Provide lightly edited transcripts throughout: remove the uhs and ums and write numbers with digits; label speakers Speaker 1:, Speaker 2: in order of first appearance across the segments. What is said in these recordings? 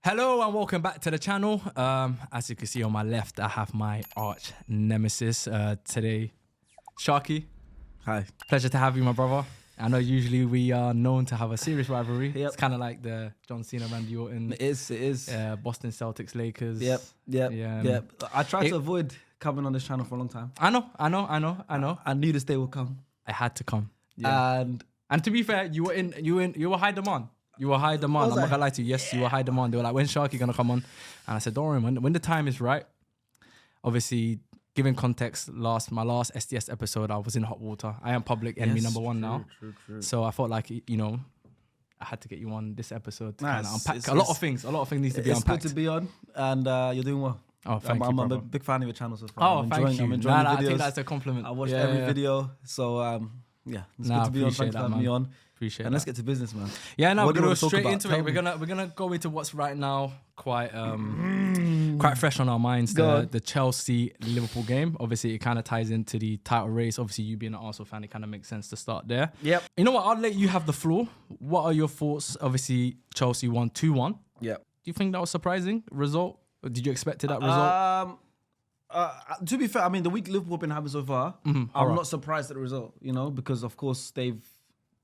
Speaker 1: Hello and welcome back to the channel. As you can see on my left, I have my arch nemesis today, Sharky.
Speaker 2: Hi.
Speaker 1: Pleasure to have you, my brother. I know usually we are known to have a serious rivalry.
Speaker 2: Yep.
Speaker 1: It's kind of like the John Cena, Randy Orton.
Speaker 2: It is.
Speaker 1: Boston Celtics, Lakers.
Speaker 2: Yep.
Speaker 1: Yeah.
Speaker 2: I tried to avoid coming on this channel for a long time.
Speaker 1: I know.
Speaker 2: I knew this day would come.
Speaker 1: It had to come. Yeah. And to be fair, you were high demand. You were high demand. I'm not gonna lie to you. Yes, you were high demand. They were like, when's Sharky gonna come on? And I said, don't worry, when the time is right. Obviously, giving context, my last SDS episode, I was in hot water. I am public enemy number one now. True. So I felt like, I had to get you on this episode to kind of unpack a lot of things. A lot of things need to be unpacked.
Speaker 2: It's good to be on, and you're doing well.
Speaker 1: Oh, thank you,
Speaker 2: I'm
Speaker 1: brother.
Speaker 2: a big fan of your channel so far.
Speaker 1: Thank you.
Speaker 2: I'm enjoying the videos.
Speaker 1: I think that's a compliment.
Speaker 2: I watched every video, so it's good to be on. Thanks for having me on.
Speaker 1: Appreciate
Speaker 2: and let's get to business, man.
Speaker 1: Yeah, no, we're gonna go straight into it. We're gonna go into what's right now quite fresh on our minds. The Chelsea Liverpool game. Obviously, it kind of ties into the title race. Obviously, you being an Arsenal fan, it kind of makes sense to start there.
Speaker 2: Yep.
Speaker 1: You know what? I'll let you have the floor. What are your thoughts? Obviously, Chelsea won 2-1.
Speaker 2: Yep.
Speaker 1: Do you think that was surprising result? Or did you expect that result?
Speaker 2: To be fair, I mean, the week Liverpool have been having so far, I'm not surprised at the result, because of course they've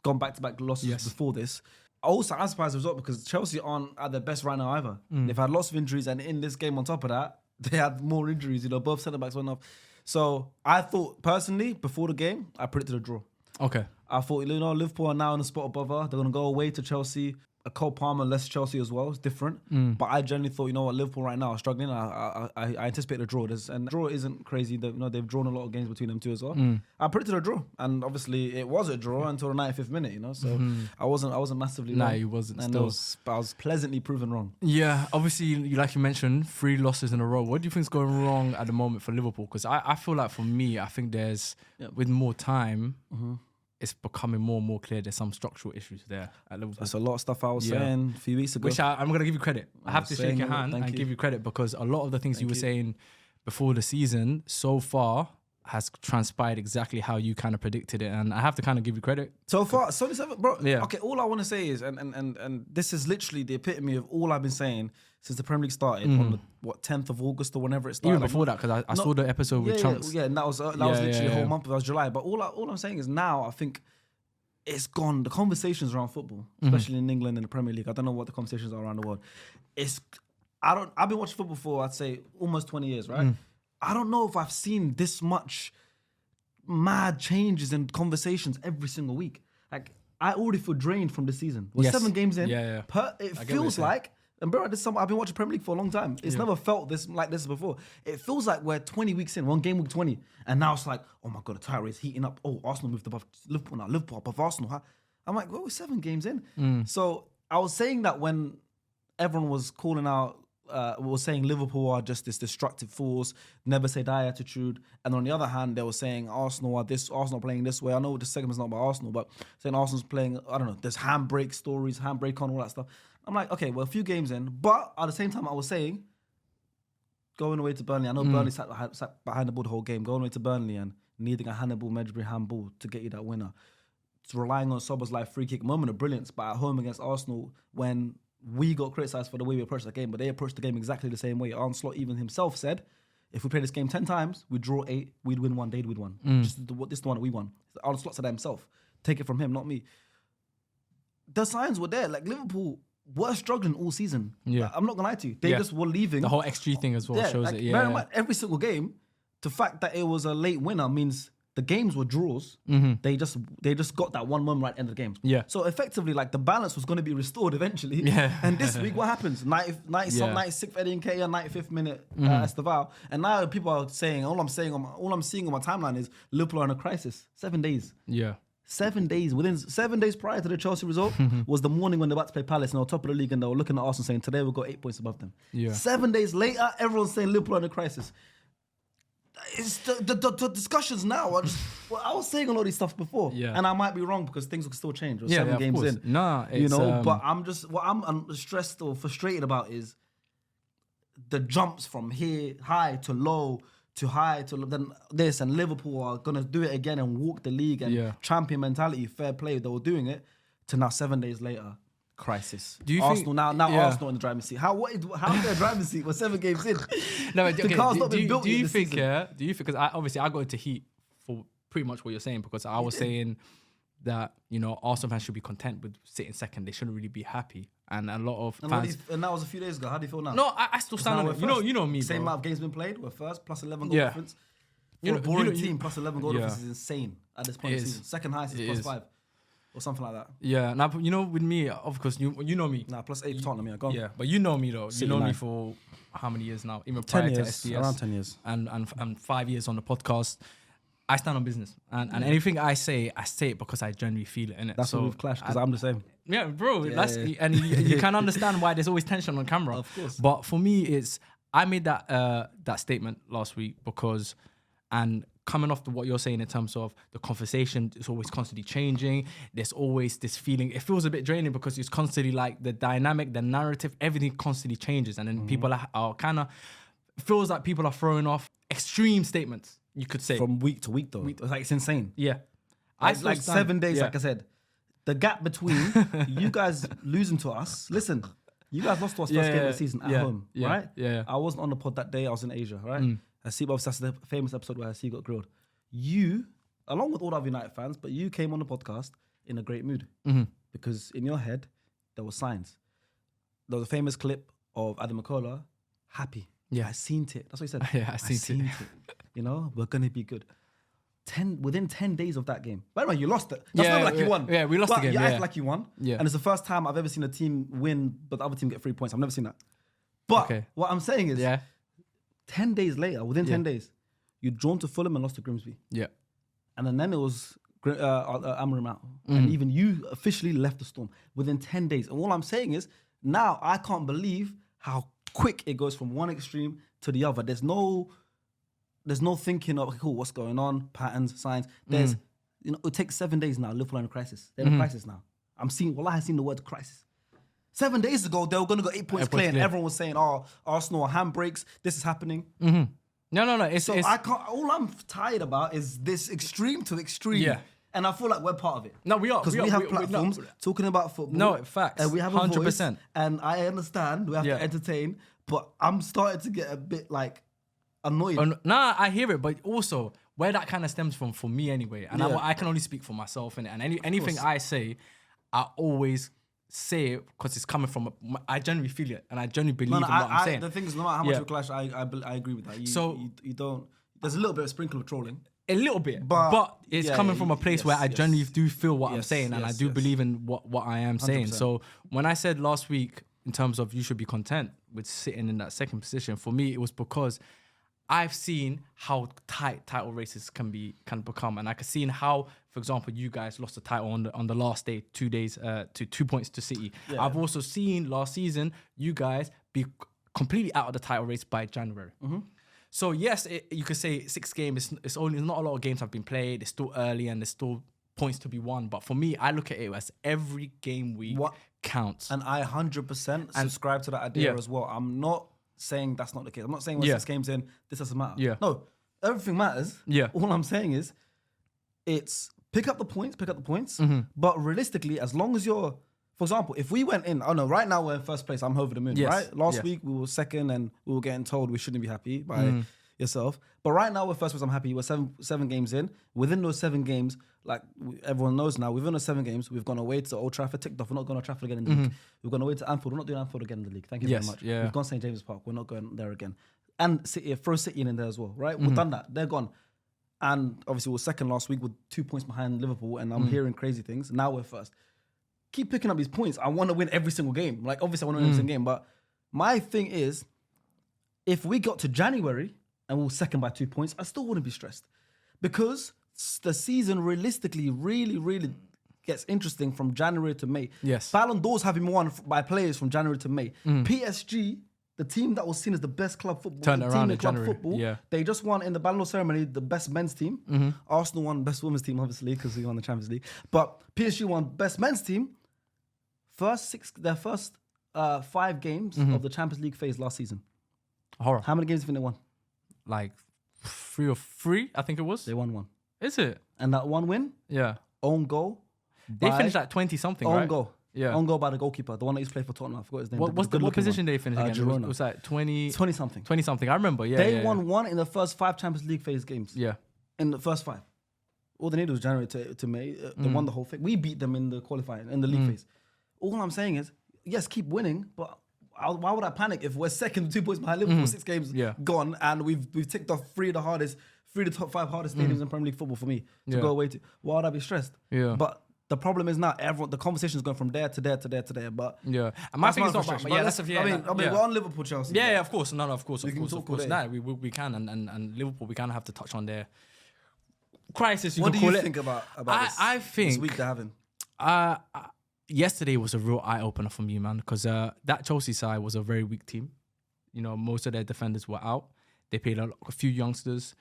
Speaker 2: gone back-to-back losses before this. Also, I'm surprised at the result because Chelsea aren't at their best right now either. They've had lots of injuries, and in this game on top of that, they had more injuries. Both centre-backs went off. So I thought, personally, before the game, I predicted a draw.
Speaker 1: Okay.
Speaker 2: I thought, Liverpool are now in the spot above her. They're going to go away to Chelsea. A Cole Palmer, less Chelsea as well. It's different. But I generally thought, Liverpool right now are struggling. I anticipate a draw. And draw isn't crazy. They've drawn a lot of games between them two as well. I predicted a draw. And obviously it was a draw until the 95th minute, So I wasn't massively wrong.
Speaker 1: No, you wasn't.
Speaker 2: And I was pleasantly proven wrong.
Speaker 1: Yeah, obviously, like you mentioned, 3 losses in a row. What do you think is going wrong at the moment for Liverpool? Because I feel like for me, I think there's, with more time, it's becoming more and more clear there's some structural issues there at Liverpool.
Speaker 2: That's a lot of stuff I was saying a few weeks ago.
Speaker 1: Which I'm going to give you credit. I have to shake your hand and give you credit because a lot of the things you were saying before the season so far has transpired exactly how you kind of predicted it. And I have to kind of give you credit.
Speaker 2: So far, 77, bro. Yeah. Okay, all I want to say is, and this is literally the epitome of all I've been saying since the Premier League started on the 10th of August or whenever it started.
Speaker 1: Even before that, because I saw the episode with Chunks.
Speaker 2: Yeah, and that was literally a whole month. That was July. But all I'm saying is now I think it's gone. The conversations around football, especially in England and the Premier League, I don't know what the conversations are around the world. I've been watching football for, I'd say, almost 20 years, right? I don't know if I've seen this much mad changes in conversations every single week. Like, I already feel drained from the season. We're 7 games in. It feels like, and bro, I've been watching Premier League for a long time. It's never felt like this before. It feels like we're 20 weeks in, one game week 20, and now it's like, oh my God, the title race heating up. Oh, Arsenal moved above Liverpool now. Liverpool above Arsenal. I'm like, well, we're 7 games in. So I was saying that when everyone was calling out, was saying Liverpool are just this destructive force, never say die attitude. And on the other hand, they were saying Arsenal playing this way. I know this segment's not about Arsenal, but saying Arsenal's playing, I don't know, there's handbrake stories, handbrake on, all that stuff. I'm like, okay, well, a few games in. But at the same time, I was saying, going away to Burnley, I know Burnley sat behind the ball the whole game, going away to Burnley and needing a Hannibal Medjugorje handball to get you that winner. It's relying on Szoboszlai free kick, moment of brilliance, but at home against Arsenal, when we got criticised for the way we approached the game, but they approached the game exactly the same way. Arne Slot even himself said, if we play this game 10 times, we'd draw 8, we'd win 1, they'd win 1. This is the one that we won. Arne Slot said that himself. Take it from him, not me. The signs were there. Like, Liverpool were struggling all season. Yeah. I'm not going to lie to you. They just were leaving.
Speaker 1: The whole XG thing as well shows it.
Speaker 2: Bear in mind, every single game, the fact that it was a late winner means the games were draws. They just got that one moment right at the end of the game. Yeah. So effectively, like, the balance was going to be restored eventually. Yeah. And this week, what happens? 96th Eddie Nketiah, 95th minute Esteval. And now people are saying, all I'm seeing on my timeline is Liverpool are in a crisis. 7 days. Yeah. 7 days. Within 7 days prior to the Chelsea result was the morning when they were about to play Palace and they were top of the league and they were looking at Arsenal saying, today we've got 8 points above them. Yeah. 7 days later, everyone's saying Liverpool are in a crisis. It's the discussions now. I was saying a lot of these stuff before, and I might be wrong because things will still change. We're 7 games in, but what I'm stressed or frustrated about is the jumps from here high to low to high to then this, and Liverpool are gonna do it again and walk the league and champion mentality, fair play. They were doing it to now 7 days later. crisis.
Speaker 1: Do you
Speaker 2: Arsenal
Speaker 1: think,
Speaker 2: now Arsenal in the driving seat? How's their driving seat? We're 7 games in.
Speaker 1: No, but,
Speaker 2: The
Speaker 1: okay,
Speaker 2: car's not been built
Speaker 1: do
Speaker 2: yet
Speaker 1: you
Speaker 2: this
Speaker 1: think,
Speaker 2: season.
Speaker 1: yeah? Do you think, because I got into heat for pretty much what you're saying, because I was saying that, you know, Arsenal fans should be content with sitting second. They shouldn't really be happy. And a lot of fans...
Speaker 2: And that was a few days ago. How do you feel now?
Speaker 1: No, I still stand on it. You know me,
Speaker 2: Same
Speaker 1: bro.
Speaker 2: amount of games been played. We're first, plus 11 goal difference. For a boring team, plus 11 goal difference is insane at this point in the season. Second highest is plus 5. Or something like that.
Speaker 1: Yeah, now, you know, with me, of course, you know me.
Speaker 2: Nah, plus 8 for Tottenham, yeah, go on.
Speaker 1: Yeah, but you know me, though.
Speaker 2: City
Speaker 1: you know
Speaker 2: 9.
Speaker 1: me for how many years now? Even
Speaker 2: 10
Speaker 1: prior
Speaker 2: years,
Speaker 1: to SDS.
Speaker 2: around 10 years.
Speaker 1: And 5 years on the podcast. I stand on business. And anything I say it because I genuinely feel it, innit?
Speaker 2: That's
Speaker 1: so
Speaker 2: why we've clashed, because I'm the same.
Speaker 1: Yeah, bro. And you can understand why there's always tension on camera.
Speaker 2: Of course.
Speaker 1: But for me, I made that statement last week because, and coming off to what you're saying in terms of the conversation, it's always constantly changing. There's always this feeling. It feels a bit draining because it's constantly like the dynamic, the narrative, everything constantly changes. And then people are kind of, feels like people are throwing off extreme statements, you could say.
Speaker 2: From week to week, though. It's insane.
Speaker 1: Yeah.
Speaker 2: Like 7 days, like I said. The gap between you guys losing to us. Listen, you guys lost to us first game of the season at home, right?
Speaker 1: Yeah.
Speaker 2: I wasn't on the pod that day. I was in Asia, right? Hasib, obviously, that's the famous episode where Hasib got grilled. You, along with all our United fans, but you came on the podcast in a great mood because in your head there were signs. There was a famous clip of Adam McCullough happy.
Speaker 1: Yeah,
Speaker 2: I seen it. That's what he said.
Speaker 1: Yeah, I seen it.
Speaker 2: You know, we're gonna be good. Within 10 days of that game. By the way, you lost it. That's not like you won.
Speaker 1: Yeah, we lost the game.
Speaker 2: You act like you won.
Speaker 1: Yeah.
Speaker 2: And it's the first time I've ever seen a team win, but the other team get 3 points. I've never seen that. But what I'm saying is, 10 days later, within 10 days, you'd drawn to Fulham and lost to Grimsby.
Speaker 1: Yeah.
Speaker 2: And then it was Amorim out. And even you officially left the Storm within 10 days. And all I'm saying is, now I can't believe how quick it goes from one extreme to the other. There's no thinking of, okay, cool, what's going on, patterns, signs. There's, it takes 7 days now. Liverpool are in a crisis. They're in a crisis now. I've seen the word crisis. 7 days ago, they were going to go 8 points clear, and everyone was saying, oh, Arsenal are handbrakes, this is happening.
Speaker 1: No.
Speaker 2: I can't, all I'm tired about is this extreme to extreme. Yeah. And I feel like we're part of it.
Speaker 1: No, we are.
Speaker 2: Because we have platforms talking about football.
Speaker 1: No, facts.
Speaker 2: And we have a 100%. Voice.
Speaker 1: 100%.
Speaker 2: And I understand we have to entertain, but I'm starting to get a bit like annoyed.
Speaker 1: I hear it, but also where that kind of stems from for me anyway, and I can only speak for myself, and anything I say, I always say it because it's coming from, I genuinely feel it, and I genuinely believe in what I'm saying.
Speaker 2: The thing is, no matter how much we clash, I agree with that. You don't, there's a little bit of sprinkle of trolling.
Speaker 1: A little bit, but it's coming from a place where I genuinely do feel what I'm saying, and I do believe in what I am saying. 100%. So when I said last week, in terms of you should be content with sitting in that second position, for me, it was because I've seen how tight title races can become, and I can see how, for example, you guys lost the title on the last day, 2 days to 2 points to City. Yeah. I've also seen last season you guys be completely out of the title race by January. So yes, you could say 6 games. It's not a lot of games have been played. It's still early and there's still points to be won. But for me, I look at it as every game week counts.
Speaker 2: And I 100% subscribe to that idea as well. I'm not saying that's not the case. I'm not saying when 6 games in, this doesn't matter. Yeah. No, everything matters. Yeah. All I'm saying is, it's pick up the points. But realistically, as long as you're, for example, if we went in, right now we're in first place, I'm over the moon, right? Last week we were second and we were getting told we shouldn't be happy by yourself. But right now we're first place, I'm happy. We're seven games in. Within those 7 games, like everyone knows now, within those 7 games, we've gone away to Old Trafford, ticked off. We're not going to Trafford again in the league. We've gone away to Anfield. We're not doing Anfield again in the league. Thank you very much. Yeah. We've gone St. James's Park. We're not going there again. And City, throw City in there as well, right? We've done that. They're gone. And obviously we were second last week with 2 points behind Liverpool, and I'm hearing crazy things. Now we're first. Keep picking up these points. I want to win every single game. Like, obviously I want to win every single game, but my thing is, if we got to January and we were second by 2 points, I still wouldn't be stressed, because the season realistically really, really gets interesting from January to May. Yes. Ballon d'Ors have been won by players from January to May. PSG, the team that was seen as the best club football,
Speaker 1: turned around in January. Football,
Speaker 2: they just won in the Ballon d'Or ceremony the best men's team. Arsenal won best women's team, obviously, because we won the Champions League. But PSG won best men's team. Their first 5 games of the Champions League phase last season.
Speaker 1: Horror.
Speaker 2: How many games have they won?
Speaker 1: Like 3 or 3, I think it was.
Speaker 2: They won 1.
Speaker 1: Is it?
Speaker 2: And that 1 win?
Speaker 1: Yeah.
Speaker 2: Own goal.
Speaker 1: They finished at 20 something, right?
Speaker 2: Own goal.
Speaker 1: Yeah.
Speaker 2: On goal by the goalkeeper, the one that used to play for Tottenham. I forgot his name.
Speaker 1: What position they finished again?
Speaker 2: Girona.
Speaker 1: It was like 20
Speaker 2: something.
Speaker 1: 20 something. I remember. Yeah.
Speaker 2: They won one in the first 5 Champions League phase games.
Speaker 1: Yeah.
Speaker 2: In the first 5. All they needed was January to May. They won the whole thing. We beat them in the qualifying, in the league phase. All I'm saying is, yes, keep winning, but why would I panic if we're second, 2 points behind Liverpool, 6 games gone, and we've ticked off 3 of the top 5 hardest stadiums in Premier League football for me to go away to? Why would I be stressed?
Speaker 1: Yeah.
Speaker 2: But the problem is now the conversation is going from there to there to there to there. But
Speaker 1: and my thing is not about,
Speaker 2: we're on Liverpool, Chelsea.
Speaker 1: Yeah, of course. No, of course.
Speaker 2: Nah,
Speaker 1: we can, and Liverpool, we kind of have to touch on their crisis.
Speaker 2: What do you think about this?
Speaker 1: I think
Speaker 2: this week they're having.
Speaker 1: Yesterday was a real eye opener for me, man, because that Chelsea side was a very weak team. You know, most of their defenders were out. They played a few youngsters.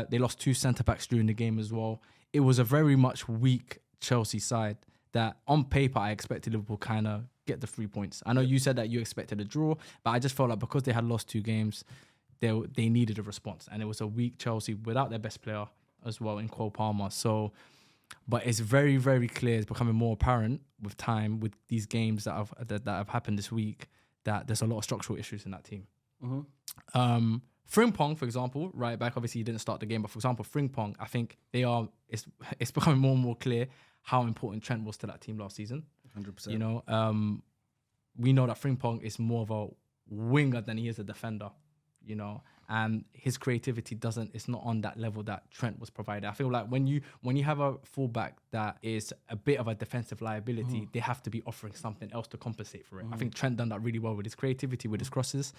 Speaker 1: They lost 2 centre backs during the game as well. It was a very much weak Chelsea side that, on paper, I expected Liverpool kind of get the 3 points. I know you said that you expected a draw, but I just felt like because they had lost 2 games, they needed a response, and it was a weak Chelsea without their best player as well in Cole Palmer. So, but it's very, very clear. It's becoming more apparent with time, with these games that have happened this week, that there's a lot of structural issues in that team. Frimpong, for example, right back. Obviously, he didn't start the game, but for example, Frimpong, I think it's becoming more and more clear how important Trent was to that team last season.
Speaker 2: 100%.
Speaker 1: You know, we know that Frimpong is more of a winger than he is a defender. You know, and his creativity it's not on that level that Trent was provided. I feel like when you have a fullback that is a bit of a defensive liability, they have to be offering something else to compensate for it. I think Trent done that really well with his creativity, with his crosses,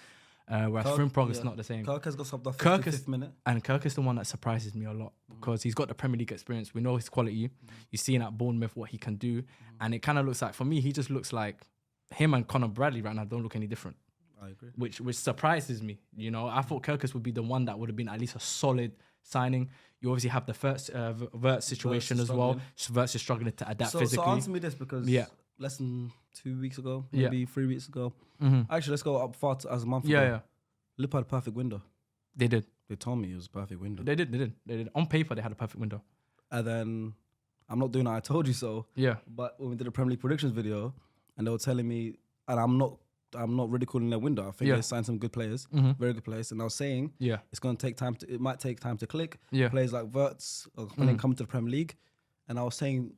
Speaker 1: whereas Frimpong is not the same.
Speaker 2: Kirk has got subbed off 55th minute.
Speaker 1: And Kirk is the one that surprises me a lot because he's got the Premier League experience. We know his quality. You've seen at Bournemouth what he can do. And it kind of looks like, for me, he just looks like him and Conor Bradley right now don't look any different.
Speaker 2: I agree.
Speaker 1: Which surprises me. You know, I thought Kirkus would be the one that would have been at least a solid signing. You obviously have the first Vert situation as well. Verts is struggling to adapt physically.
Speaker 2: So answer me this, because less than 2 weeks ago, maybe 3 weeks ago. Actually, let's go up far as a month ago.
Speaker 1: Yeah.
Speaker 2: Liverpool had a perfect window.
Speaker 1: They did.
Speaker 2: They told me it was a perfect window.
Speaker 1: They did. On paper, they had a perfect window.
Speaker 2: And then, I'm not doing that, I told you so. Yeah. But when we did a Premier League predictions video, and they were telling me, and I'm not ridiculing their window. I think they signed some good players, very good players. And I was saying, it's going to take time. It might take time to click. Players like Verts are coming to the Premier League. And I was saying,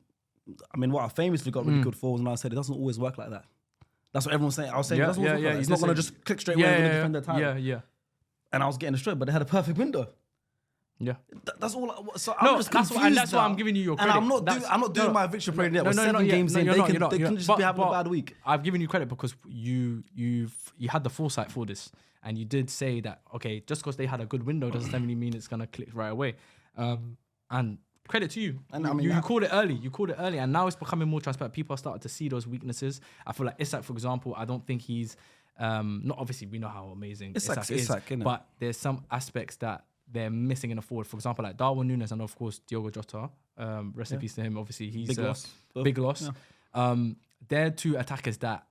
Speaker 2: I mean, what I famously got really good for was when I said it doesn't always work like that. That's what everyone's saying. I was saying it doesn't always work like that. It's not going to just click straight away and defend their title. And I was getting it straight, but they had a perfect window. Yeah, that's all. So I'm just confused.
Speaker 1: That's why I'm giving you your credit.
Speaker 2: And I'm not doing my victory parade yet. We're 7 games in. They can just be having a bad week.
Speaker 1: I've given you credit because you had the foresight for this, and you did say that, okay, just because they had a good window doesn't necessarily mean it's gonna click right away. And credit to you. And you called it early. You called it early, and now it's becoming more transparent. People are starting to see those weaknesses. I feel like Isak, for example, I don't think he's not obviously we know how amazing Isak is, but there's some aspects that they're missing in the forward. For example, like Darwin Núñez and of course Diogo Jota. Rest in peace to him. Obviously, he's big loss. Yeah. They're 2 attackers that,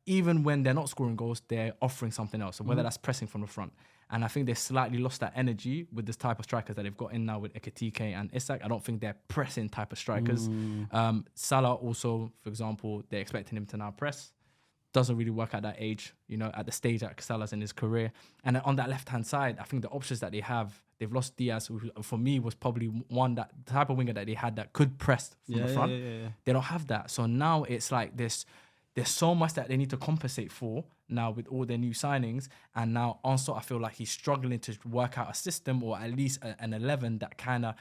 Speaker 1: even when they're not scoring goals, they're offering something else. So whether that's pressing from the front. And I think they slightly lost that energy with this type of strikers that they've got in now with Ekitike and Isak. I don't think they're pressing type of strikers. Salah also, for example, they're expecting him to now press. Doesn't really work at that age, you know, at the stage that Salah's in his career. And on that left-hand side, I think the options that they have, they've lost Diaz, who for me was probably the type of winger that they had that could press from the front. They don't have that. So now it's like there's so much that they need to compensate for now with all their new signings. And now also I feel like he's struggling to work out a system or at least an 11 that kind of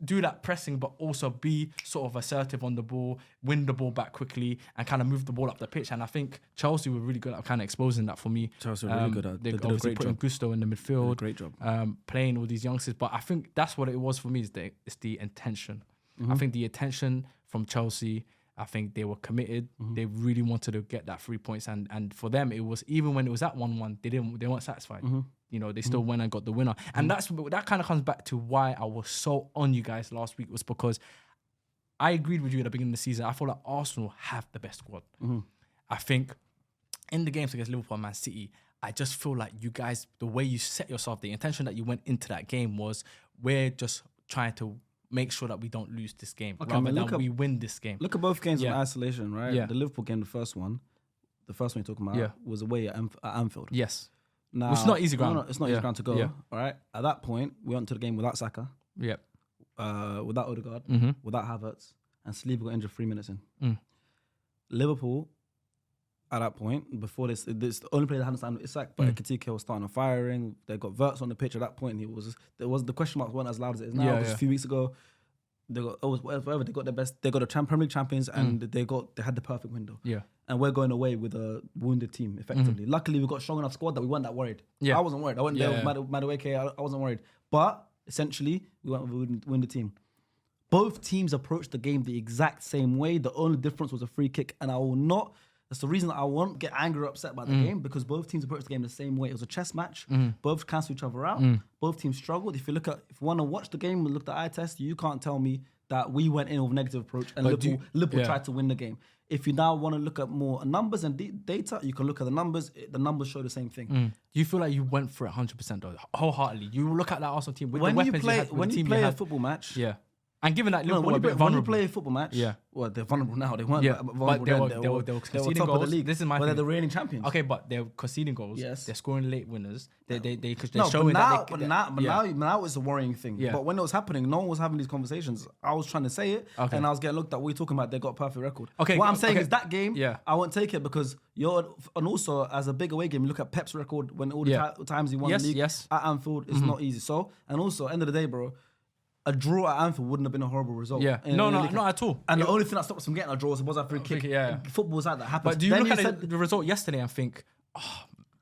Speaker 1: do that pressing, but also be sort of assertive on the ball, win the ball back quickly, and kind of move the ball up the pitch. And I think Chelsea were really good at kind of exposing that for me.
Speaker 2: Chelsea were really good at.
Speaker 1: They obviously putting Gusto in the midfield.
Speaker 2: Great job.
Speaker 1: Playing all these youngsters. But I think that's what it was for me, it's the intention. I think the intention from Chelsea, I think they were committed. They really wanted to get that 3 points. And for them, it was, even when it was at 1-1, they weren't satisfied. You know, they still went and got the winner. And that kind of comes back to why I was so on you guys last week, was because I agreed with you at the beginning of the season. I feel like Arsenal have the best squad. I think in the games against Liverpool and Man City, I just feel like you guys, the way you set yourself, the intention that you went into that game was, we're just trying to make sure that we don't lose this game
Speaker 2: Okay,
Speaker 1: rather than we win this game.
Speaker 2: Look at both games in isolation, right?
Speaker 1: Yeah.
Speaker 2: The Liverpool game, the first one you're talking about, was away at Anfield.
Speaker 1: Yes.
Speaker 2: Now,
Speaker 1: It's not easy ground.
Speaker 2: No, it's not easy ground to go.
Speaker 1: Yeah.
Speaker 2: All right. At that point, we went to the game without Saka,
Speaker 1: Yep.
Speaker 2: without Odegaard, without Havertz, and Saliba got injured 3 minutes in. Liverpool, at that point, before this the only player that hadn't signed with Isak, but Ekitike was starting firing. They got Wirtz on the pitch at that point. The question marks weren't as loud as it is now. Because a few weeks ago, they got whatever. They got the best. They got the Premier League champions, and they had the perfect window.
Speaker 1: Yeah.
Speaker 2: And we're going away with a wounded team, effectively. Luckily, we got a strong enough squad that we weren't that worried.
Speaker 1: Yeah.
Speaker 2: I wasn't worried. I went there with Madueke. I wasn't worried. But essentially, we went with a wounded team. Both teams approached the game the exact same way. The only difference was a free kick, and I will not. That's the reason that I won't get angry or upset about the game, because both teams approached the game the same way. It was a chess match. Both cancelled each other out. Both teams struggled. If you want to watch the game and look at the eye test, you can't tell me that we went in with a negative approach and Liverpool tried to win the game. If you now want to look at more numbers and data, you can look at the numbers. The numbers show the same thing.
Speaker 1: Do you feel like you went for it 100% though, wholeheartedly? You look at that Arsenal team with
Speaker 2: when
Speaker 1: the weapons
Speaker 2: you play,
Speaker 1: you had, with
Speaker 2: when
Speaker 1: the
Speaker 2: you
Speaker 1: team
Speaker 2: play
Speaker 1: you
Speaker 2: a
Speaker 1: had.
Speaker 2: football match,
Speaker 1: And given that Liverpool were a bit
Speaker 2: when
Speaker 1: vulnerable.
Speaker 2: you play a football match, well, they're vulnerable now. They weren't vulnerable
Speaker 1: but they
Speaker 2: then.
Speaker 1: were
Speaker 2: They were
Speaker 1: conceding
Speaker 2: top
Speaker 1: goals.
Speaker 2: of the league.
Speaker 1: This is my
Speaker 2: but
Speaker 1: thing.
Speaker 2: they're the reigning champions.
Speaker 1: Okay, but they're conceding goals.
Speaker 2: Yes.
Speaker 1: They're scoring late winners. They're
Speaker 2: No,
Speaker 1: showing
Speaker 2: but
Speaker 1: that
Speaker 2: now it's a worrying thing.
Speaker 1: Yeah.
Speaker 2: But when it was happening, no one was having these conversations. I was trying to say it, and I was getting looked at. What are you talking about? They got a perfect record.
Speaker 1: Okay,
Speaker 2: what I'm saying is that game,
Speaker 1: Yeah.
Speaker 2: I won't take it because and also as a big away game, look at Pep's record when all the times he won the league at Anfield. It's not easy. So, and also end of the day, bro, a draw at Anfield wouldn't have been a horrible result.
Speaker 1: Yeah. No, not at all.
Speaker 2: And the only thing that stopped us from getting a draw was a free kick. Football's like that happens.
Speaker 1: But do you look at the result yesterday and think,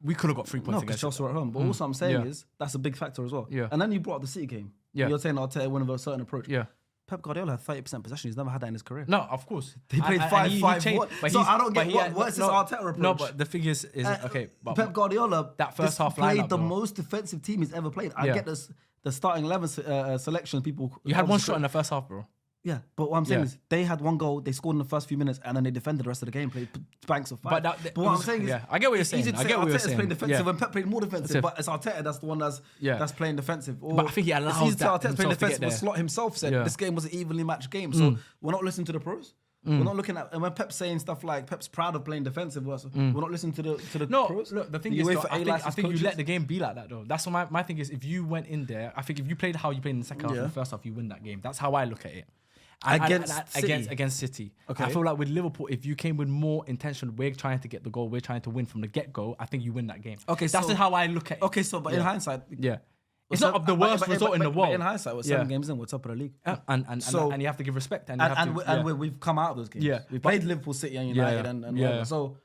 Speaker 1: we could have got 3 points
Speaker 2: no, because
Speaker 1: against
Speaker 2: Chelsea were at home. But also I'm saying is that's a big factor as well.
Speaker 1: Yeah.
Speaker 2: And then you brought up the City game.
Speaker 1: Yeah.
Speaker 2: You're saying Arteta went with a certain approach.
Speaker 1: Yeah.
Speaker 2: Pep Guardiola had 30% possession. He's never had that in his career.
Speaker 1: No, of course.
Speaker 2: He played 5-5-1. So I don't get what's this Arteta approach?
Speaker 1: No, but the thing is okay. But
Speaker 2: Pep Guardiola
Speaker 1: that first half
Speaker 2: played
Speaker 1: lineup,
Speaker 2: the
Speaker 1: though.
Speaker 2: most defensive team he's ever played. I get this. The starting 11 selection, people.
Speaker 1: You had one shot in the first half, bro.
Speaker 2: Yeah, but what I'm saying is they had one goal, they scored in the first few minutes, and then they defended the rest of the game, played banks of 5.
Speaker 1: But
Speaker 2: what I'm saying is,
Speaker 1: I get what you're saying. I get what you're saying.
Speaker 2: playing defensive, and Pep played more defensive. But it's Arteta that's the one that's playing defensive.
Speaker 1: But I think he allows that
Speaker 2: Arteta's playing defensive. But
Speaker 1: there.
Speaker 2: Slot himself said this game was an evenly matched game, so we're not listening to the pros. We're not looking at, and when Pep's saying stuff like Pep's proud of playing defensive, we're not listening to the pros.
Speaker 1: Look, the thing is, though, I think you let the game be like that, though. That's what my thing is. If you went in there, I think if you played how you played in the second half and the first half, you win that game. That's how I look at it. Against City.
Speaker 2: Okay.
Speaker 1: I feel like with Liverpool, if you came with more intention, we're trying to get the goal, we're trying to win from the get-go, I think you win that game.
Speaker 2: Okay,
Speaker 1: that's how I look at it.
Speaker 2: Okay, so but in hindsight,
Speaker 1: it's not the worst result in the world.
Speaker 2: But in hindsight, we're 7 games in, we're top of the league.
Speaker 1: And you have to give respect.
Speaker 2: And we've come out of those games.
Speaker 1: Yeah.
Speaker 2: We played Liverpool, City, and United, and whatever. So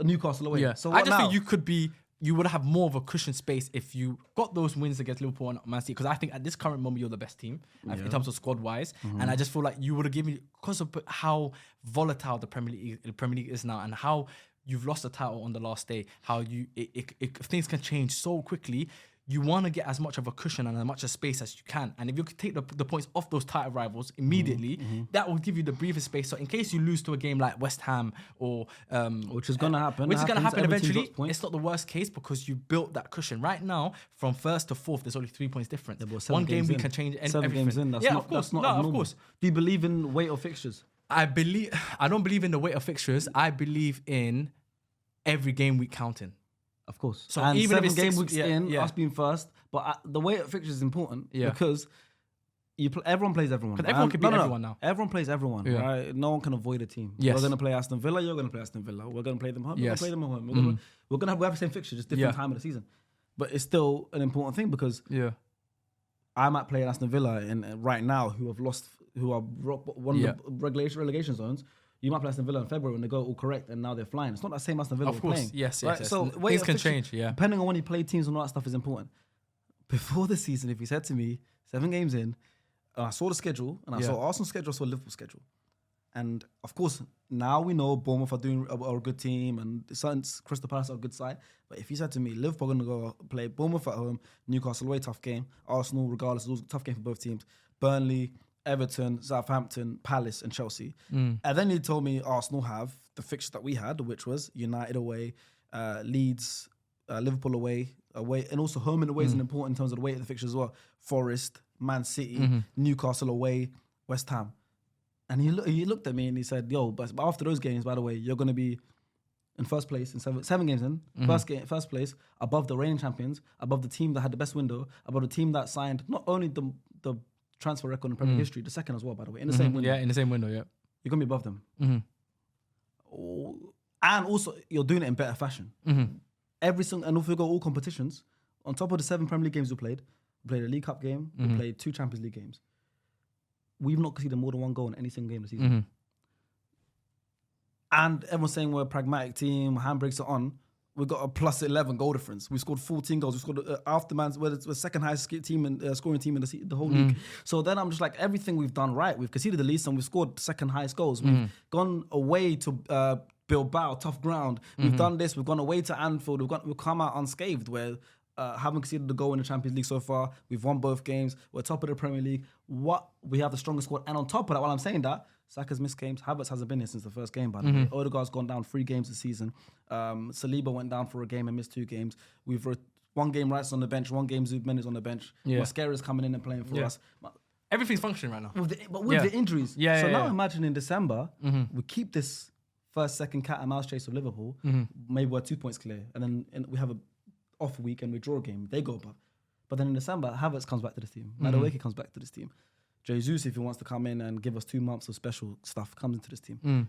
Speaker 2: Newcastle away.
Speaker 1: Yeah.
Speaker 2: So
Speaker 1: I just
Speaker 2: think
Speaker 1: you would have more of a cushion space if you got those wins against Liverpool and Man City. Because I think at this current moment, you're the best team in terms of squad wise. And I just feel like you would have given, because of how volatile the Premier League is now and how you've lost the title on the last day, how things can change so quickly. You want to get as much of a cushion and as much of space as you can. And if you could take the points off those title rivals immediately, that will give you the breathing space. So in case you lose to a game like West Ham or...
Speaker 2: which is going to happen.
Speaker 1: Which is going to happen eventually. It's not the worst case because you built that cushion. Right now, from first to fourth, there's only 3 points difference. One game we can change everything.
Speaker 2: 7 games in, that's not abnormal.
Speaker 1: Of course.
Speaker 2: Do you believe in weight of fixtures?
Speaker 1: I don't believe in the weight of fixtures. I believe in every game week counting.
Speaker 2: Of course.
Speaker 1: So
Speaker 2: and
Speaker 1: even
Speaker 2: 7 game weeks in, us being first, but the way of fixtures is important because everyone plays everyone.
Speaker 1: Because everyone can beat everyone now.
Speaker 2: Everyone plays everyone, right? No one can avoid a team.
Speaker 1: Yes.
Speaker 2: We're going to play Aston Villa, you're going to play Aston Villa. We're going to play them home,
Speaker 1: Yes.
Speaker 2: we're going to play them at home. We're going to have the same fixture, just different time of the season. But it's still an important thing because I might play in Aston Villa right now who have lost, who are one of the relegation zones. You might play Aston Villa in February when they go all correct and now they're flying. It's not that same Aston Villa
Speaker 1: Of course,
Speaker 2: playing.
Speaker 1: yes.
Speaker 2: So
Speaker 1: things can change,
Speaker 2: depending on when you play teams and all that stuff is important. Before the season, if you said to me, 7 games in, I saw the schedule and I saw Arsenal's schedule, I saw Liverpool's schedule. And of course, now we know Bournemouth are a good team and Crystal Palace are a good side. But if you said to me, Liverpool are going to go play Bournemouth at home, Newcastle away, tough game. Arsenal, regardless, it's a tough game for both teams. Burnley, Everton, Southampton, Palace, and Chelsea. And then you told me Arsenal have the fixture that we had, which was United away, Leeds, Liverpool away, and also home and away is important in terms of the weight of the fixture as well. Forest, Man City, Newcastle away, West Ham. And he looked at me and he said, yo, but after those games, by the way, you're going to be in first place in seven games in. First place, above the reigning champions, above the team that had the best window, above the team that signed not only the transfer record in Premier League history, the second as well, by the way, in the same window.
Speaker 1: Yeah, in the same window, yeah.
Speaker 2: You're going to be above them. And also, you're doing it in better fashion. Every single, and if we go all competitions, on top of the 7 Premier League games we played a League Cup game, we played 2 Champions League games. We've not conceded more than 1 goal in any single game this season. And everyone's saying we're a pragmatic team, handbrakes are on. We've got a plus 11 goal difference. We scored 14 goals. We scored after man's, we're the second highest team and scoring team in the whole league. So then I'm just like, everything we've done right. We've conceded the least and we've scored second highest goals. We've gone away to Bilbao, tough ground. We've done this. We've gone away to Anfield. We've come out unscathed. Where haven't conceded the goal in the Champions League so far. We've won both games. We're top of the Premier League. We have the strongest squad. And on top of that, while I'm saying that, Saka's missed games. Havertz hasn't been here since the first game, by the way. Odegaard's gone down 3 games this season. Saliba went down for a game and missed 2 games. We've 1 game Rice on the bench, 1 game Zubmen is on the bench. Mascara's coming in and playing for us.
Speaker 1: Everything's functioning right now.
Speaker 2: With the injuries. Now imagine in December, we keep this first, second cat and mouse chase of Liverpool. Maybe we're 2 points clear. And then we have a off week and we draw a game. They go above. But then in December, Havertz comes back to this team. Madueke comes back to this team. Jesus, if he wants to come in and give us 2 months of special stuff, comes into this team.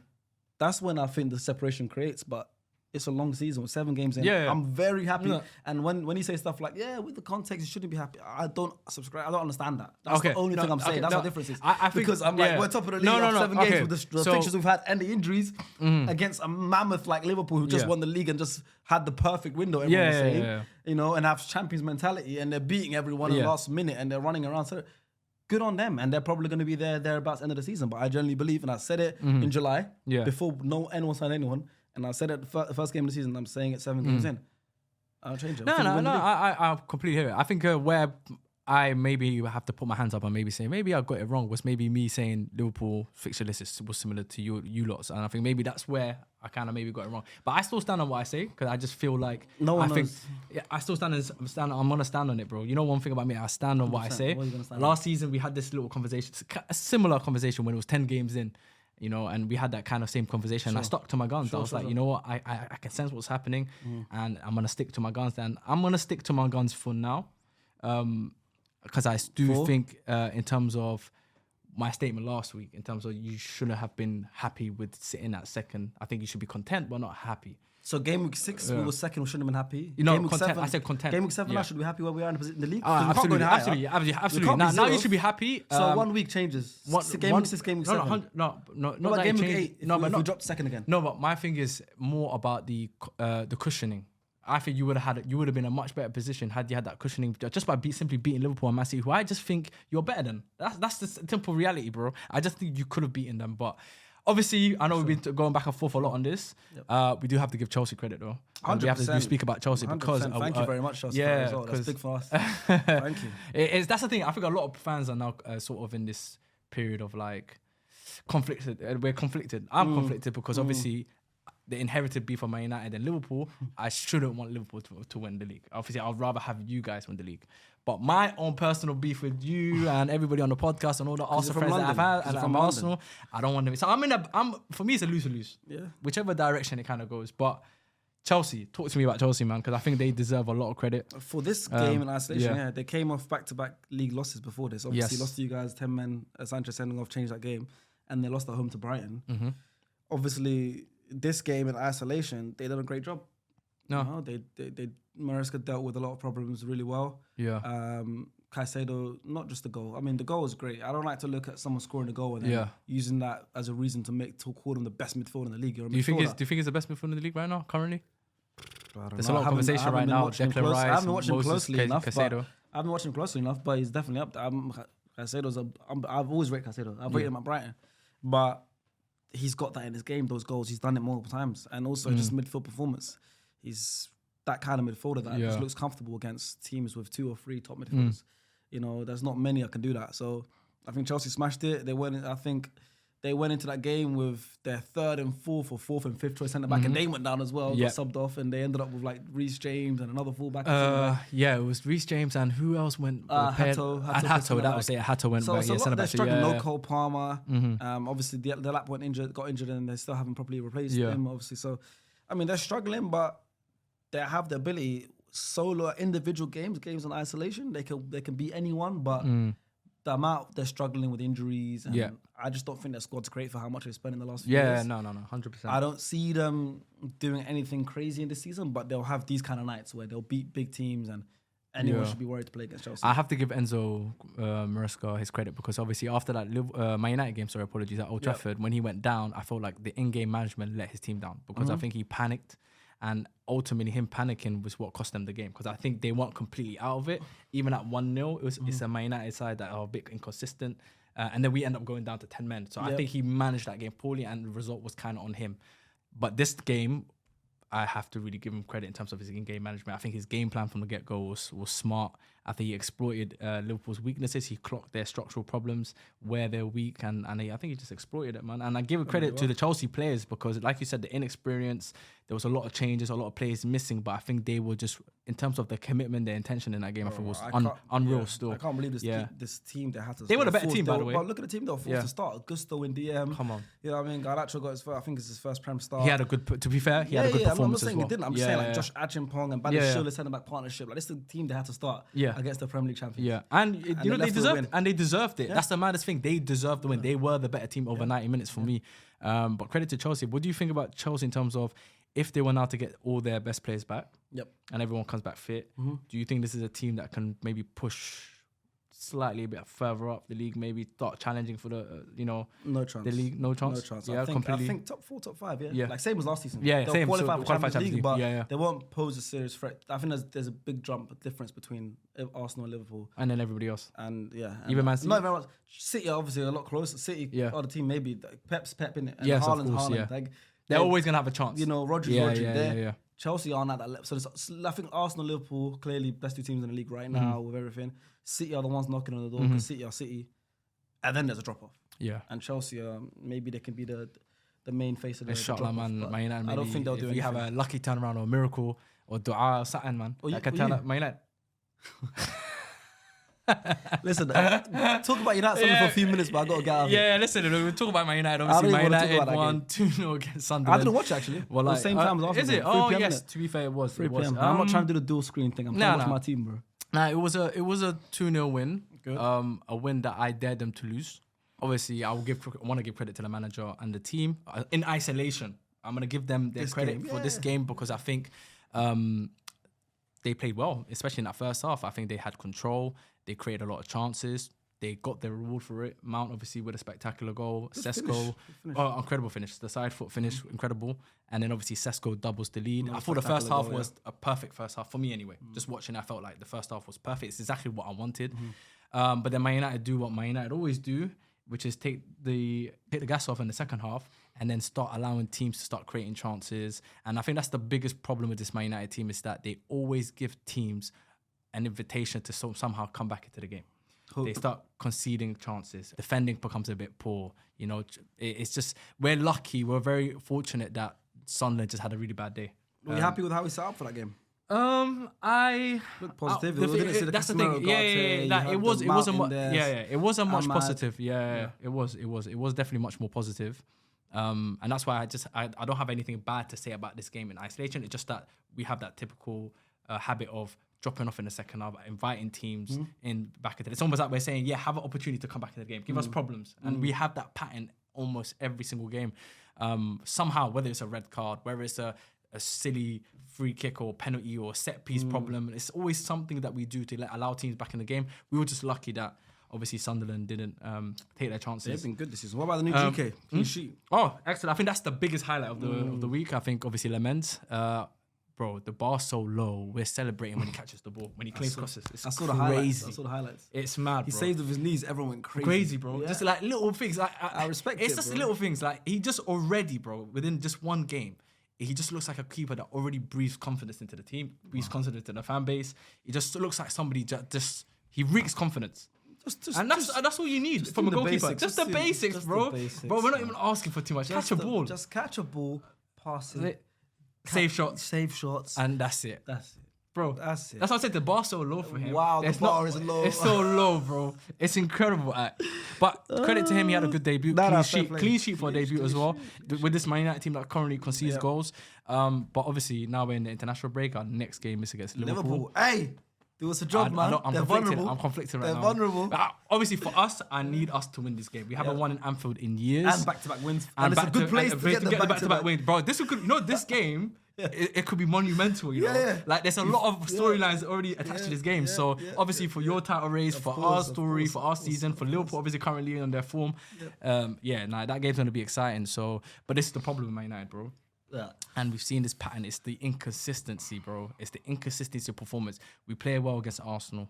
Speaker 2: That's when I think the separation creates. But it's a long season with 7 games in. I'm very happy. And when you say stuff like, with the context, you shouldn't be happy. I don't subscribe. I don't understand that. That's the only thing I'm saying. That's what the difference is. I think, because I'm like, we're top of the league after 7 games with the fixtures we've had and the injuries against a mammoth like Liverpool who just won the league and just had the perfect window. Everyone was saying, you know, and have champions mentality and they're beating everyone in the last minute and they're running around. So good on them, and they're probably going to be thereabouts end of the season. But I generally believe, and I said it in July before anyone signed anyone. And I said it the first game of the season, I'm saying it 7 games in. I'll change it.
Speaker 1: I completely hear it. I think where I maybe have to put my hands up and maybe say, maybe I got it wrong, was maybe me saying Liverpool fixture list was similar to you lots. And I think maybe that's where I kind of maybe got it wrong. But I still stand on what I say, because I just feel like... I still stand I'm going to stand on it, bro. You know one thing about me, I stand on what I say. Last season, we had this little conversation, a similar conversation when it was 10 games in. You know, and we had that kind of same conversation. And I stuck to my guns. I was like, you know what? I can sense what's happening, and I'm gonna stick to my guns. And I'm gonna stick to my guns for now, because I do think, in terms of my statement last week, in terms of you shouldn't have been happy with sitting at second. I think you should be content, but not happy.
Speaker 2: So game week 6, we were second, we shouldn't have been happy.
Speaker 1: You know,
Speaker 2: game week
Speaker 1: content.
Speaker 2: 7,
Speaker 1: I said content.
Speaker 2: Game week 7 now, should we be happy where we are in the league?
Speaker 1: Absolutely. Now you should be happy.
Speaker 2: So 1 week changes. Game week 6, game week 7.
Speaker 1: No,
Speaker 2: game week 8, if we drop second again.
Speaker 1: No, but my thing is more about the cushioning. I think you would have been in a much better position had you had that cushioning just by simply beating Liverpool and Man City, who I just think you're better than. That's the simple reality, bro. I just think you could have beaten them, but obviously I know we've been going back and forth a lot on this. We do have to give Chelsea credit though. We have to speak about Chelsea 100%. Because
Speaker 2: thank you very much, Chelsea. That's big for us. Thank you.
Speaker 1: That's the thing. I think a lot of fans are now sort of in this period of like conflicted. We're conflicted. I'm conflicted because obviously the inherited beef of Man United and Liverpool, I shouldn't want Liverpool to win the league. Obviously, I'd rather have you guys win the league. But my own personal beef with you and everybody on the podcast and all the Arsenal friends that I've had, and I'm Arsenal, I don't want to. So for me, it's a lose-lose.
Speaker 2: Yeah.
Speaker 1: Whichever direction it kind of goes. But Chelsea, talk to me about Chelsea, man, because I think they deserve a lot of credit.
Speaker 2: For this game in isolation, they came off back-to-back league losses before this. Obviously, lost to you guys, 10 men, Sanchez sending off, changed that game, and they lost at home to Brighton. Obviously, this game in isolation, they did a great job. No, you know, they Maresca dealt with a lot of problems really well. Yeah. Caicedo, not just the goal. I mean, the goal was great. I don't like to look at someone scoring a goal and then using that as a reason to call them the best midfielder in the league. Do you think
Speaker 1: it's the best midfielder in the league right now, currently?
Speaker 2: There's
Speaker 1: a lot of conversation right now. Declan Rice,
Speaker 2: I haven't watched him closely enough.
Speaker 1: Caicedo.
Speaker 2: I haven't watched him closely enough, but he's definitely up there. Caicedo's I've always rated Caicedo. I've rated him at Brighton, but he's got that in his game. Those goals, he's done it multiple times, and also just midfield performance. He's that kind of midfielder that just looks comfortable against teams with 2 or 3 top midfielders. You know, there's not many that can do that. So I think Chelsea smashed it. They weren't. I think they went into that game with their third and fourth or fourth and fifth choice centre back, and they went down as well, got subbed off, and they ended up with like Reece James and another fullback.
Speaker 1: Yeah, it was Reece James and who else went?
Speaker 2: Hatto,
Speaker 1: that was it. Hatto went back. Yeah, centre back.
Speaker 2: They're struggling. No Cole Palmer. Obviously, the lap got injured, and they still haven't properly replaced him. Obviously, so I mean they're struggling, but they have the ability. Solo individual games in isolation, they can beat anyone, but. The amount they're struggling with injuries, and I just don't think their squad's great for how much they've spent in the last few years.
Speaker 1: No, 100%.
Speaker 2: I don't see them doing anything crazy in this season, but they'll have these kind of nights where they'll beat big teams, and anyone should be worried to play against Chelsea.
Speaker 1: I have to give Enzo Maresca his credit because obviously after that Man United game, at Old Trafford, when he went down, I felt like the in-game management let his team down because I think he panicked. And ultimately, him panicking was what cost them the game because I think they weren't completely out of it. Even at 1-0, it's a Man United side that are a bit inconsistent. And then we end up going down to 10 men. So I think he managed that game poorly and the result was kind of on him. But this game, I have to really give him credit in terms of his in-game management. I think his game plan from the get-go was smart. I think he exploited Liverpool's weaknesses. He clocked their structural problems, where they're weak, and I think he just exploited it, man. And I give it credit to the Chelsea players because, like you said, the inexperience, there was a lot of changes, a lot of players missing, but I think they were just, in terms of their commitment, their intention in that game, I think was unreal still.
Speaker 2: I can't believe this team they had to.
Speaker 1: They were the better team, by the way.
Speaker 2: But look at the team they were forced to start. Gusto in DM.
Speaker 1: Come on.
Speaker 2: You know what I mean? Garnacho got his first, I think it's his first Prem start.
Speaker 1: He had a good, to be fair, he had a good performance
Speaker 2: I'm not saying
Speaker 1: as well.
Speaker 2: he didn't. I'm just saying like Josh Achimpong and Badiashile centre-back partnership. Like this is the team they had to start against the Premier League champions.
Speaker 1: Yeah, and you know they deserved it. That's the maddest thing. They deserved the win. They were the better team over 90 minutes for me. But credit to Chelsea. What do you think about Chelsea in terms of if they were now to get all their best players back and everyone comes back fit, do you think this is a team that can maybe push slightly a bit further up the league, maybe start challenging for the,
Speaker 2: no chance.
Speaker 1: The league, no chance?
Speaker 2: No chance.
Speaker 1: Yeah,
Speaker 2: I think top 4, top 5,
Speaker 1: yeah.
Speaker 2: Like same as last season.
Speaker 1: Yeah,
Speaker 2: they'll
Speaker 1: same.
Speaker 2: qualify
Speaker 1: So
Speaker 2: for Champions League, but
Speaker 1: yeah.
Speaker 2: they won't pose a serious threat. I think there's a big difference between Arsenal and Liverpool.
Speaker 1: And then everybody else.
Speaker 2: And
Speaker 1: even Man City?
Speaker 2: Not very much. City are obviously a lot closer. City are the team maybe. Pep's Pep in it. And
Speaker 1: Yes,
Speaker 2: Haaland's
Speaker 1: of course,
Speaker 2: Haaland. Like,
Speaker 1: they're always going to have a chance.
Speaker 2: You know, Rodri's Rodri.
Speaker 1: Yeah.
Speaker 2: Chelsea aren't at that level. So I think Arsenal, Liverpool, clearly best two teams in the league right now with everything. City are the ones knocking on the door because City are City. And then there's a drop-off.
Speaker 1: Yeah.
Speaker 2: And Chelsea, maybe they can be the main face of the drop-off.
Speaker 1: Man United,
Speaker 2: I don't think they'll do anything.
Speaker 1: If you have a lucky turnaround or a miracle or dua or something, man. That can turn up Man United.
Speaker 2: Listen, talk about United for a few minutes, but I got to get out of it.
Speaker 1: Yeah, listen, we'll talk about Man United. Obviously, Man United won 2-0 against Sunderland.
Speaker 2: I didn't watch it, actually. Well, like, same time as Arsenal.
Speaker 1: Is it? Oh, yes. To be fair, it was.
Speaker 2: 3 p.m. I'm not trying to do the dual screen thing. I'm trying to watch my team, bro.
Speaker 1: Nah, it was a 2-0 win.
Speaker 2: Good.
Speaker 1: A win that I dared them to lose. Obviously, I want to give credit to the manager and the team in isolation. I'm gonna give them their credit for this game because I think they played well, especially in that first half. I think they had control. They created a lot of chances. They got their reward for it. Mount, obviously, with a spectacular goal. Sesko, incredible finish. The side foot finish, incredible. And then, obviously, Sesko doubles the lead. I thought the first half was a perfect first half for me anyway. Just watching, I felt like the first half was perfect. It's exactly what I wanted. But then Man United do what Man United always do, which is take the gas off in the second half and then start allowing teams to start creating chances. And I think that's the biggest problem with this Man United team is that they always give teams an invitation to somehow come back into the game. They start conceding chances. Defending becomes a bit poor. You know, it's just, we're lucky. We're very fortunate that Sunderland just had a really bad day.
Speaker 2: Were you happy with how we set up for that game?
Speaker 1: I
Speaker 2: look positive.
Speaker 1: That's the thing. It wasn't much positive. It was definitely much more positive. And that's why I don't have anything bad to say about this game in isolation. It's just that we have that typical habit of dropping off in the second half, inviting teams in back into it. It's almost like we're saying, have an opportunity to come back into the game, give us problems, and we have that pattern almost every single game. Somehow, whether it's a red card, whether it's a silly free kick or penalty or set piece problem. It's always something that we do to allow teams back in the game. We were just lucky that obviously Sunderland didn't take their chances.
Speaker 2: They've been good this season. What about the new GK? Clean sheet.
Speaker 1: Oh, excellent. I think that's the biggest highlight of the week. I think obviously Lamens. Bro, the bar's so low. We're celebrating when he catches the ball. When he claims crosses. It's crazy.
Speaker 2: I saw the highlights.
Speaker 1: It's mad, bro.
Speaker 2: He saved with his knees. Everyone went crazy.
Speaker 1: Crazy, bro. Yeah. Just like little things. Like,
Speaker 2: I respect it,
Speaker 1: It's just little things. Like, he just already, bro, within just one game, he just looks like a keeper that already breathes confidence into the team, breathes confidence into the fan base. He just looks like somebody he reeks confidence. And that's all you need from a goalkeeper. Just the basics, bro. Bro, we're not even asking for too much. Catch a ball.
Speaker 2: Just catch a ball, pass it.
Speaker 1: Save shots.
Speaker 2: And
Speaker 1: that's it.
Speaker 2: That's it.
Speaker 1: Bro,
Speaker 2: that's it.
Speaker 1: That's why I said the bar's so low for him.
Speaker 2: Wow, the bar is low.
Speaker 1: It's so low, bro. It's incredible. But credit to him, he had a good debut. Clean sheet for a debut as well. With this Man United team that currently concedes goals. But obviously, now we're in the international break. Our next game is against Liverpool.
Speaker 2: Hey, do us a job, man. They're vulnerable.
Speaker 1: I'm conflicted right now.
Speaker 2: They're vulnerable.
Speaker 1: But obviously, for us, I need us to win this game. We haven't won in Anfield in years.
Speaker 2: And back-to-back wins. And it's a good place to get the back-to-back
Speaker 1: wins. Bro, this game... It could be monumental, you know. Like there's a lot of storylines already attached to this game. So obviously for your title race, for our story, for our season, for Liverpool, obviously currently on their form, that game's gonna be exciting. So, but this is the problem with Man United, bro. Yeah. And we've seen this pattern. It's the inconsistency, bro. It's the inconsistency of performance. We play well against Arsenal.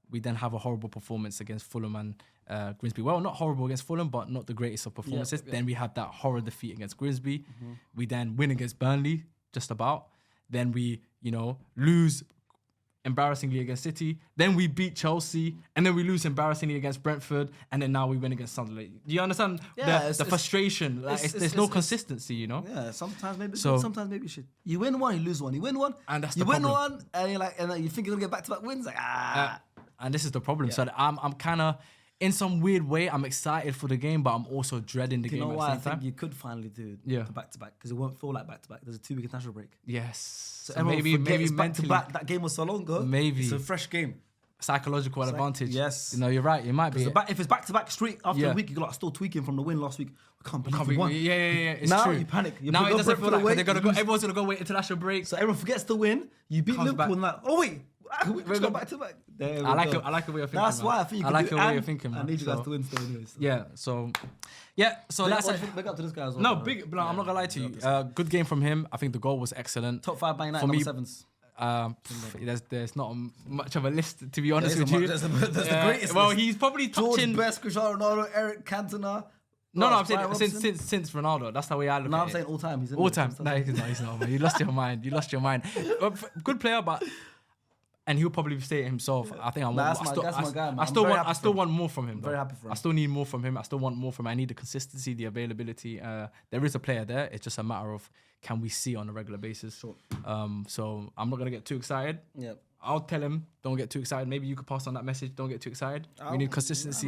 Speaker 1: We then have a horrible performance against Fulham and Grimsby. Well, not horrible against Fulham, but not the greatest of performances. Then we have that horror defeat against Grimsby. We then win against Burnley. Just about. Then we, lose embarrassingly against City. Then we beat Chelsea. And then we lose embarrassingly against Brentford. And then now we win against Sunderland. Do you understand the frustration? There's no consistency,
Speaker 2: Yeah, sometimes maybe you should. You win one, you lose one. You win one,
Speaker 1: and that's
Speaker 2: you
Speaker 1: the
Speaker 2: win
Speaker 1: problem.
Speaker 2: one, and you're like, and you think you're gonna get back-to-back wins,
Speaker 1: and this is the problem. So I'm kind of, in some weird way, I'm excited for the game, but I'm also dreading the game at the same time.
Speaker 2: I think you could finally do the back-to-back because it won't feel like back-to-back. There's a 2-week international break.
Speaker 1: Yes.
Speaker 2: So maybe back-to-back. That game was so long ago.
Speaker 1: Maybe
Speaker 2: it's a fresh game.
Speaker 1: Psychological advantage.
Speaker 2: Yes.
Speaker 1: You're right. It might be.
Speaker 2: If it's back-to-back straight after a week, you're still tweaking from the win last week. I can't believe we won.
Speaker 1: Yeah. It's
Speaker 2: now
Speaker 1: true.
Speaker 2: You panic.
Speaker 1: Now it doesn't feel like they're gonna go. Everyone's gonna go wait international break.
Speaker 2: So everyone forgets to win. You beat Liverpool and like, oh wait. We're going back to back.
Speaker 1: I like the way you're thinking.
Speaker 2: That's why I think you can do it.
Speaker 1: I like the way you're thinking, man.
Speaker 2: I need you guys to win still anyways.
Speaker 1: So that's it.
Speaker 2: Big up to this guy as well.
Speaker 1: No, big. I'm not gonna lie to you. Good game from him. I think the goal was excellent.
Speaker 2: Top 5 bang night, number 7s.
Speaker 1: There's not much of a list, to be honest with you.
Speaker 2: There's the greatest.
Speaker 1: Well, he's probably touching.
Speaker 2: George Best, Cristiano Ronaldo, Eric Cantona.
Speaker 1: No, I'm saying since Ronaldo. That's the way I look at it.
Speaker 2: No, I'm saying all time.
Speaker 1: All time. No, he's not. Man. You lost your mind. Good player, but. And he'll probably say it himself. I think I still want more from him.
Speaker 2: Very happy for him.
Speaker 1: I still need more from him. I still want more from him. I need the consistency, the availability. There is a player there. It's just a matter of can we see on a regular basis.
Speaker 2: Sure.
Speaker 1: So I'm not gonna get too excited.
Speaker 2: Yeah.
Speaker 1: I'll tell him, don't get too excited. Maybe you could pass on that message. Don't get too excited. We need consistency.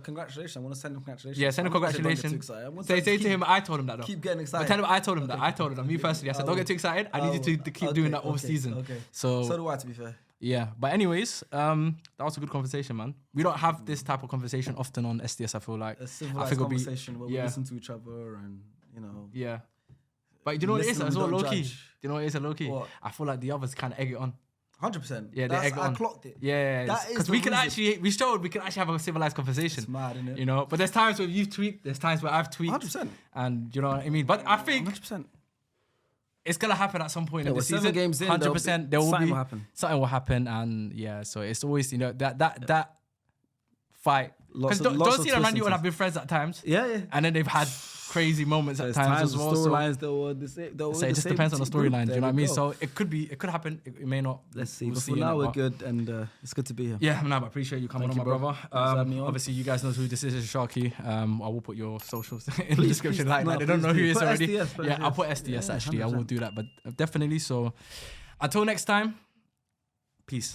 Speaker 2: Congratulations. I want to send him congratulations.
Speaker 1: Yeah, send him congratulations. Say to him, I told him that though.
Speaker 2: Keep getting excited.
Speaker 1: But tell him I told him that. I told him. Me personally, I said, don't get too excited. I need you to keep doing that all season.
Speaker 2: Okay.
Speaker 1: So
Speaker 2: do I, to be fair.
Speaker 1: Yeah, but anyways, that was a good conversation, man. We don't have this type of conversation often on SDS. I feel like
Speaker 2: a civilized conversation where we listen to each other and
Speaker 1: Yeah, but do you know what it is? As well, low key. Do you know what it is? Low key.
Speaker 2: What?
Speaker 1: I feel like the others kind of egg it on.
Speaker 2: 100%.
Speaker 1: Yeah, they egg it on.
Speaker 2: I clocked it.
Speaker 1: Yeah, because we can actually have a civilized conversation.
Speaker 2: It's mad, isn't it?
Speaker 1: But there's times where you've tweaked. There's times where I've tweaked.
Speaker 2: 100%.
Speaker 1: And you know what I mean. But I think
Speaker 2: 100%.
Speaker 1: It's gonna happen at some point in the season.
Speaker 2: 7 games in,
Speaker 1: 100%. There will be
Speaker 2: something
Speaker 1: will happen, and so it's always that fight. Because John and Randy would have been friends at times.
Speaker 2: Yeah.
Speaker 1: And then they've had crazy moments at times as well.
Speaker 2: Storylines,
Speaker 1: so it just depends on the storyline. Do you know what I mean? So it could happen. It may not.
Speaker 2: Let's see. But for now, we're good, and it's good to be here.
Speaker 1: Yeah, I appreciate you coming on, my brother. Obviously, you guys know who this is, Sharky. I will put your socials in the description. They don't know who he is already. Yeah, I'll put SDS actually. I will do that, but definitely. So until next time, peace.